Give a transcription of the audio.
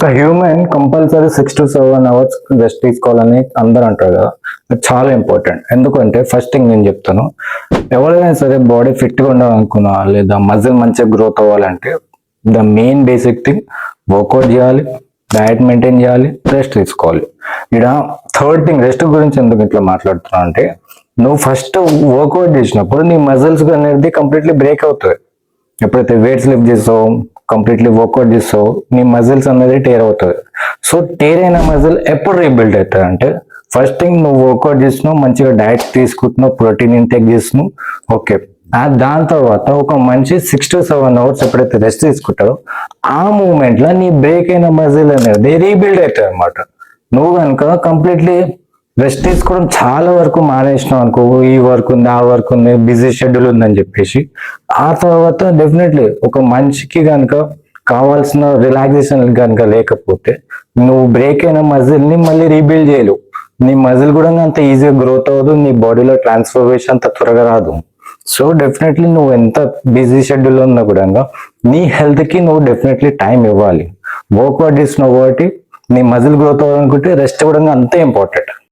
ఒక human compulsory 6 to 7 hours rest తీసుకోవాలని అందరూ అంటారు కదా, అది చాలా ఇంపార్టెంట్. ఎందుకంటే ఫస్ట్ థింగ్ నేను చెప్తాను, ఎవరైనా సరే బాడీ ఫిట్గా ఉండాలనుకున్నా లేదా మజిల్ మంచిగా గ్రోత్ అవ్వాలంటే the main basic thing workout చేయాలి, డయట్ మెయింటైన్ చేయాలి, రెస్ట్ తీసుకోవాలి. ఇక్కడ థర్డ్ థింగ్, రెస్ట్ గురించి ఎందుకు ఇట్లా మాట్లాడుతున్నా అంటే, నువ్వు ఫస్ట్ వర్కౌట్ చేసినప్పుడు నీ మజిల్స్ అనేది కంప్లీట్లీ బ్రేక్ అవుతుంది. ఎప్పుడైతే వెయిట్స్ లిఫ్ట్ చేస్తావు, కంప్లీట్లీ వర్కౌట్ చేస్తావు, నీ మజిల్స్ అనేది టేర్ అవుతుంది. సో టేర్ అయిన మజిల్ ఎప్పుడు రీబిల్డ్ అవుతుంది అంటే, ఫస్ట్ థింగ్ నువ్వు వర్కౌట్ చేస్తున్నావు, మంచిగా డయట్ తీసుకుంటున్నావు, ప్రోటీన్ ఇంటేక్ చేస్తున్నావు, ఓకే. దాని తర్వాత ఒక మంచి 6 to 7 hours ఎప్పుడైతే రెస్ట్ తీసుకుంటారో ఆ మూమెంట్ లో నీ బ్రేక్ అయిన మజిల్ అనేది రీబిల్డ్ అవుతుంది అనమాట. నువ్వు కనుక కంప్లీట్లీ రెస్ట్ తీసుకోవడం చాలా వరకు మానేసినావు అనుకో, ఈ వర్క్ ఉంది, ఆ వర్క్ ఉంది, బిజీ షెడ్యూల్ ఉందని చెప్పేసి, ఆ తర్వాత డెఫినెట్లీ ఒక మనిషికి కనుక కావాల్సిన రిలాక్సేషన్ కనుక లేకపోతే నువ్వు బ్రేక్ అయిన మజిల్ ని మళ్ళీ రీబిల్డ్ చేయలేవు. నీ మజిల్ కూడా అంత ఈజీగా గ్రోత్ అవ్వదు, నీ బాడీలో ట్రాన్స్ఫర్మేషన్ అంత త్వరగా రాదు. సో డెఫినెట్లీ నువ్వు ఎంత బిజీ షెడ్యూల్ ఉన్నా కూడా నీ హెల్త్ కి నువ్వు డెఫినెట్లీ టైం ఇవ్వాలి. వర్కౌట్ చేసినావు కాబట్టి నీ మజిల్ గ్రోత్ అవ్వాలనుకుంటే రెస్ట్ కూడా అంతే ఇంపార్టెంట్.